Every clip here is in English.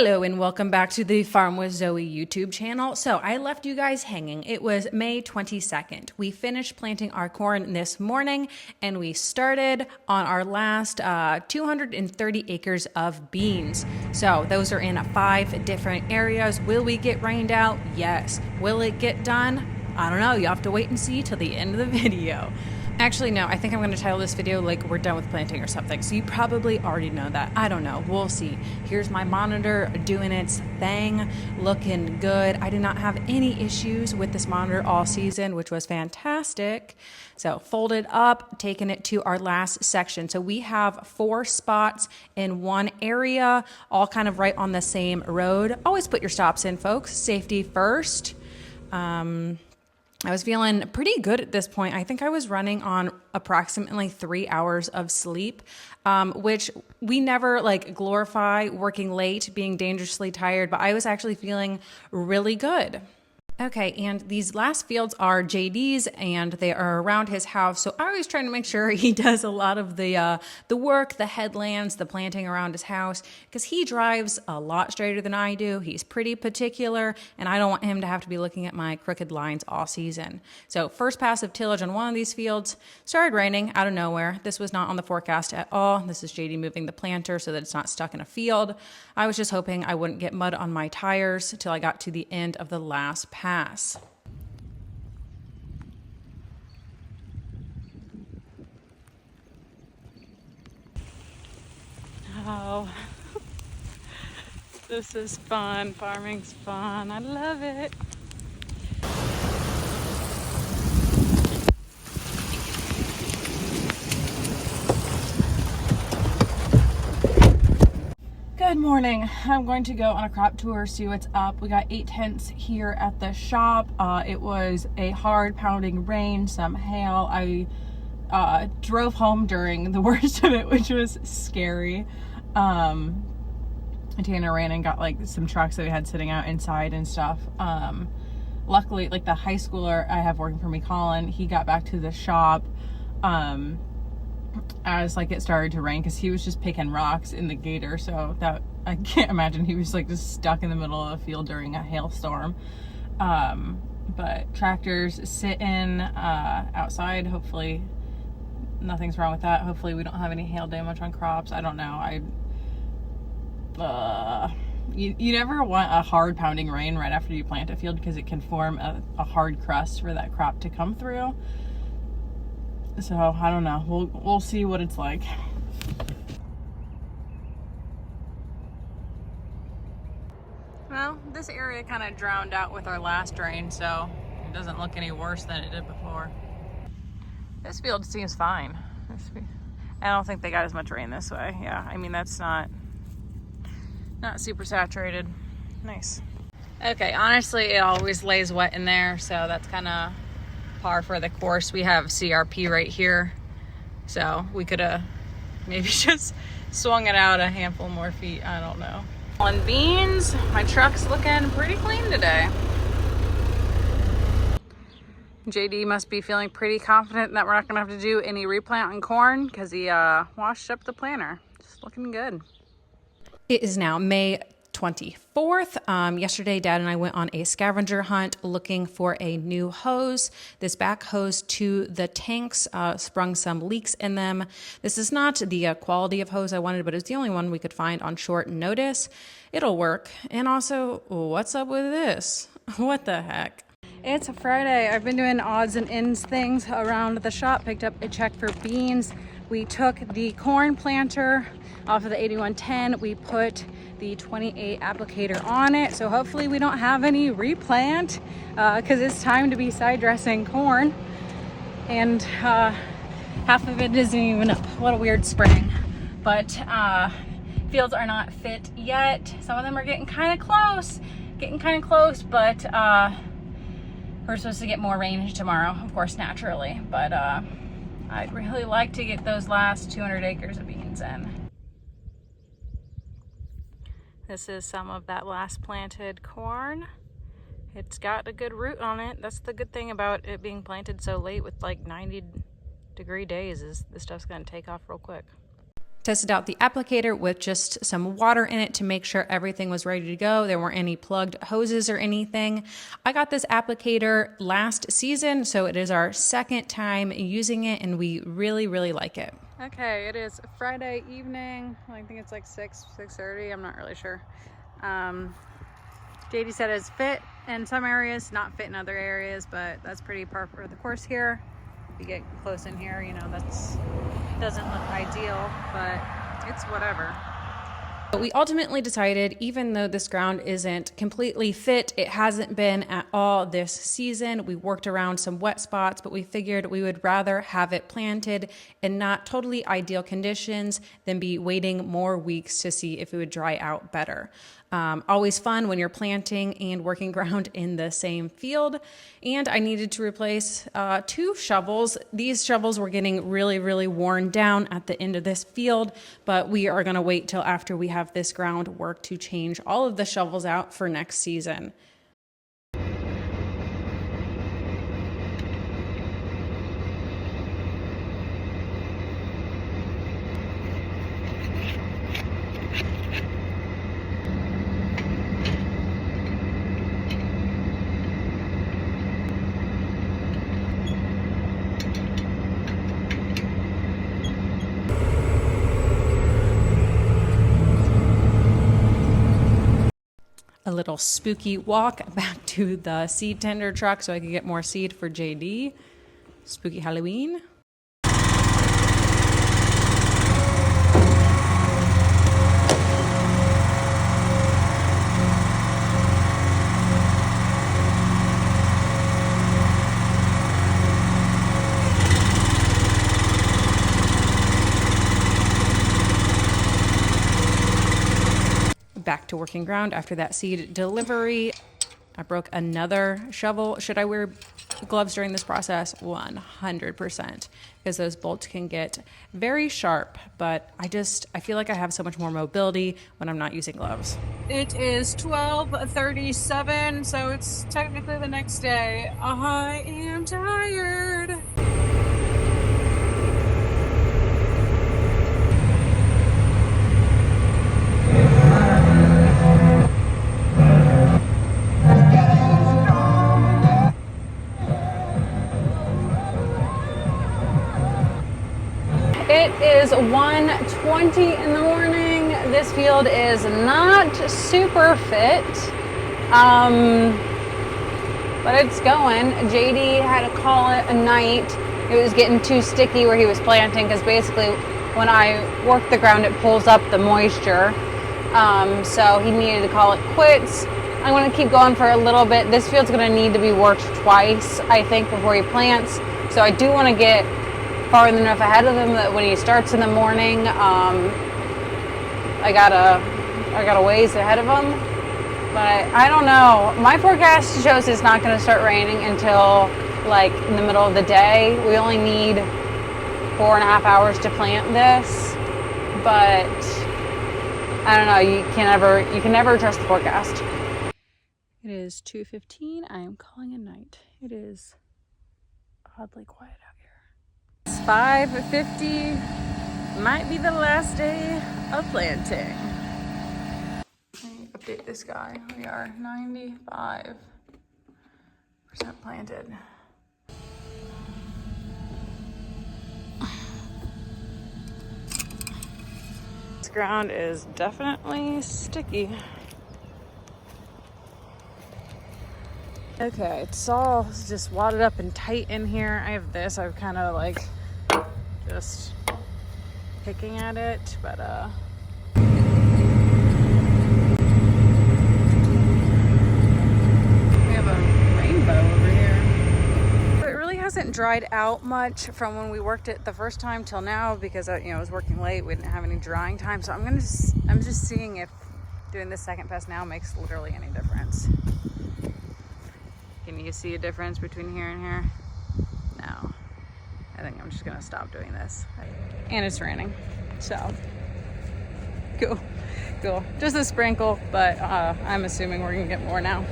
Hello and welcome back to the Farm with Zoe YouTube channel. So I left you guys hanging. It was May 22nd. We finished planting our corn this morning and we started on our last 230 acres of beans. So those are in 5 different areas. Will we get rained out? Yes. Will it get done? I don't know. You have to wait and see till the end of the video. Actually, no, I think I'm going to title this video like we're done with planting or something. So you probably already know that. I don't know. We'll see. Here's my monitor doing its thing, looking good. I did not have any issues with this monitor all season, which was fantastic. So folded up, taking it to our last section. So we have 4 spots in one area, all kind of right on the same road. Always put your stops in, folks. Safety first. I was feeling pretty good at this point. I think I was running on approximately 3 hours of sleep, which we never like glorify working late, being dangerously tired, but I was actually feeling really good. Okay, and these last fields are JD's, and they are around his house. So I was trying to make sure he does a lot of the work, the headlands, the planting around his house, because he drives a lot straighter than I do. He's pretty particular, and I don't want him to have to be looking at my crooked lines all season. So first pass of tillage on one of these fields, started raining out of nowhere. This was not on the forecast at all. This is JD moving the planter so that it's not stuck in a field. I was just hoping I wouldn't get mud on my tires till I got to the end of the last pass. Oh, this is fun. Farming's fun. I love it. Good morning. I'm going to go on a crop tour, see what's up. We got 8 tents here at the shop. It was a hard pounding rain, some hail. I drove home during the worst of it, which was scary. Tana ran and got like some trucks that we had sitting out inside and stuff. Luckily, like the high schooler I have working for me, Colin, he got back to the shop as like it started to rain, because he was just picking rocks in the gator, so that I can't imagine he was like just stuck in the middle of a field during a hailstorm. But tractors sitting outside. Hopefully nothing's wrong with that. Hopefully we don't have any hail damage on crops. I don't know. You never want a hard pounding rain right after you plant a field, because it can form a hard crust for that crop to come through. So I don't know. We'll see what it's like. Well, this area kind of drowned out with our last rain, so it doesn't look any worse than it did before. This field seems fine. I don't think they got as much rain this way. Yeah, I mean, that's not super saturated. Nice. Okay, honestly, it always lays wet in there, so that's kind of par for the course. We have CRP right here, so we could have maybe just swung it out a handful more feet. I don't know. On beans, my truck's looking pretty clean today. JD must be feeling pretty confident that we're not gonna have to do any replant on corn, because he washed up the planter. Just looking good. It is now May 24th. Yesterday, Dad and I went on a scavenger hunt looking for a new hose. This back hose to the tanks sprung some leaks in them. This is not the quality of hose I wanted, but it's the only one we could find on short notice. It'll work. And also, what's up with this? What the heck? It's a Friday. I've been doing odds and ends things around the shop. Picked up a check for beans. We took the corn planter off of the 8110. We put the 28 applicator on it, so hopefully we don't have any replant, because it's time to be side dressing corn, and half of it isn't even up. What a weird spring. But fields are not fit yet. Some of them are getting kind of close, but we're supposed to get more rain tomorrow, of course, naturally, but I'd really like to get those last 200 acres of beans in. This is some of that last planted corn. It's got a good root on it. That's the good thing about it being planted so late with like 90-degree days, is this stuff's gonna take off real quick. Tested out the applicator with just some water in it to make sure everything was ready to go. There weren't any plugged hoses or anything. I got this applicator last season, so it is our second time using it, and we really, really like it. Okay, it is Friday evening. I think it's like 6:30. I'm not really sure. JD said it's fit in some areas, not fit in other areas, but that's pretty par for the course here. If you get close in here, you know, that's doesn't look ideal, but it's whatever. But we ultimately decided, even though this ground isn't completely fit, it hasn't been at all this season. We worked around some wet spots, but we figured we would rather have it planted in not totally ideal conditions than be waiting more weeks to see if it would dry out better. Always fun when you're planting and working ground in the same field. And I needed to replace 2 shovels. These shovels were getting really, really worn down at the end of this field, but we are gonna wait till after we have this ground work to change all of the shovels out for next season. A little spooky walk back to the seed tender truck so I could get more seed for JD. Spooky Halloween. Back to working ground after that seed delivery. I broke another shovel. Should I wear gloves during this process? 100%, because those bolts can get very sharp, but I feel like I have so much more mobility when I'm not using gloves. It is 12:37, so it's technically the next day. I am tired. It is 1:20 in the morning. This field is not super fit, but it's going. JD had to call it a night. It was getting too sticky where he was planting, because basically when I work the ground, it pulls up the moisture. So he needed to call it quits. I'm going to keep going for a little bit. This field's going to need to be worked twice, I think, before he plants. So I do want to get far enough ahead of him that when he starts in the morning, I got a ways ahead of him. But I don't know. My forecast shows it's not going to start raining until like in the middle of the day. We only need 4.5 hours to plant this, but I don't know. You can never trust the forecast. It is 2:15. I am calling it night. It is oddly quiet out here. It's 5:50. Might be the last day of planting. Let me update this guy. We are 95% planted. This ground is definitely sticky. Okay, it's all just wadded up and tight in here. I have this. I've kind of like just picking at it, but we have a rainbow over here. It really hasn't dried out much from when we worked it the first time till now, because I was working late. We didn't have any drying time, so I'm just seeing if doing this second pass now makes literally any difference. Can you see a difference between here and here? No. I think I'm just gonna stop doing this. And it's raining, so cool. Just a sprinkle, but I'm assuming we're gonna get more now.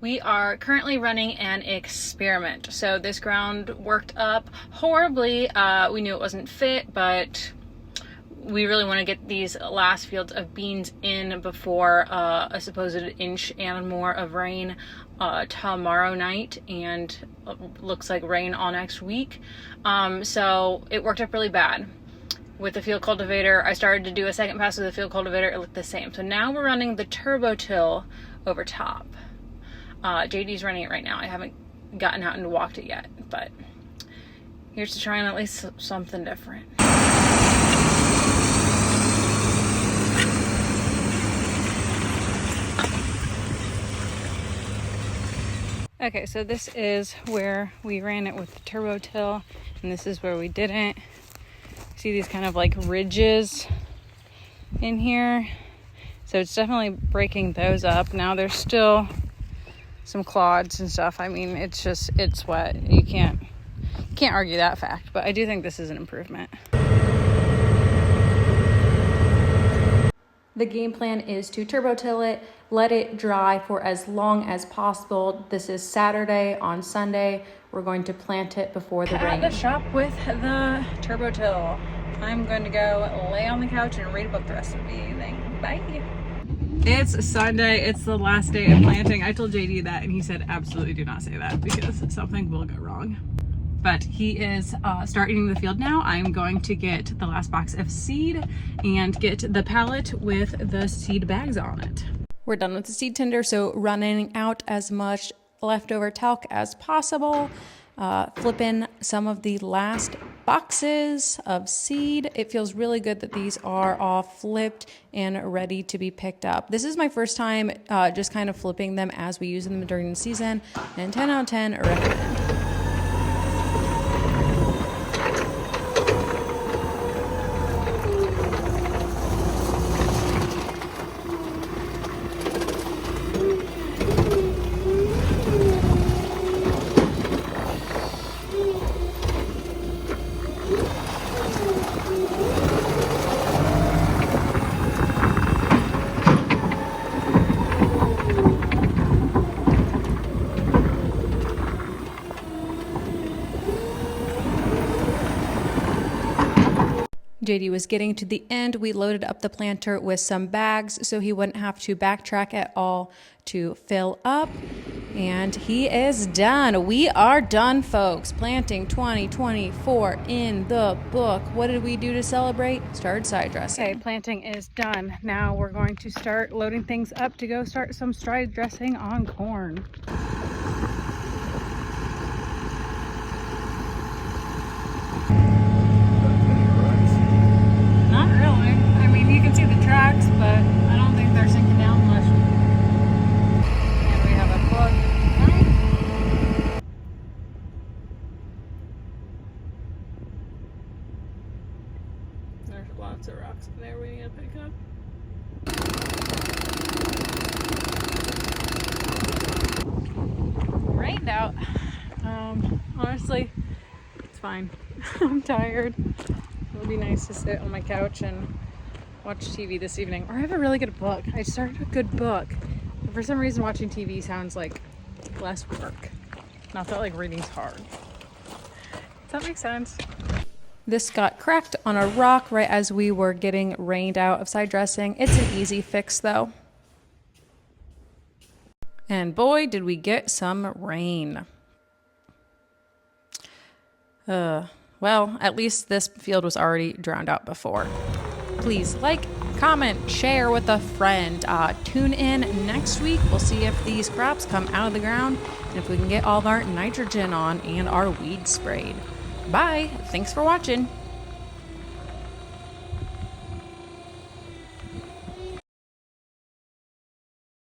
We are currently running an experiment. So this ground worked up horribly. We knew it wasn't fit, but we really want to get these last fields of beans in before a supposed inch and more of rain tomorrow night, and looks like rain all next week. So it worked up really bad. With the field cultivator, I started to do a second pass with the field cultivator, it looked the same. So now we're running the turbo till over top. JD's running it right now. I haven't gotten out and walked it yet, but here's to trying at least something different. Okay, so this is where we ran it with the turbo till, and this is where we didn't. See these kind of like ridges in here, so it's definitely breaking those up. Now there's still some clods and stuff. I mean, it's wet. You can't argue that fact, but I do think this is an improvement. The game plan is to turbo till it, let it dry for as long as possible. This is Saturday. On Sunday, we're going to plant it before the rain. At the shop with the turbo till. I'm going to go lay on the couch and read a book the rest of the evening. Bye. It's Sunday. It's the last day of planting. I told JD that, and he said, absolutely do not say that because something will go wrong. But he is starting the field now. I'm going to get the last box of seed and get the pallet with the seed bags on it. We're done with the seed tender, so running out as much leftover talc as possible. Flipping some of the last boxes of seed. It feels really good that these are all flipped and ready to be picked up. This is my first time just kind of flipping them as we use them during the season, and 10 out of 10 recommend. JD was getting to the end. We loaded up the planter with some bags so he wouldn't have to backtrack at all to fill up. And he is done. We are done, folks. Planting 2024 in the book. What did we do to celebrate? Started side dressing. Okay, planting is done. Now we're going to start loading things up to go start some side dressing on corn. See the tracks, but I don't think they're sinking down much. And we have a book. There's lots of rocks in there we need to pick up. Rained out. Honestly, it's fine. I'm tired. It would be nice to sit on my couch and watch TV this evening, or have a really good book. I started a good book, but for some reason watching TV sounds like less work. Not that like reading's hard. Does that make sense? This got cracked on a rock right as we were getting rained out of side dressing. It's an easy fix though. And boy, did we get some rain. Well, at least this field was already drowned out before. Please like, comment, share with a friend. Tune in next week. We'll see if these crops come out of the ground and if we can get all of our nitrogen on and our weed sprayed. Bye. Thanks for watching.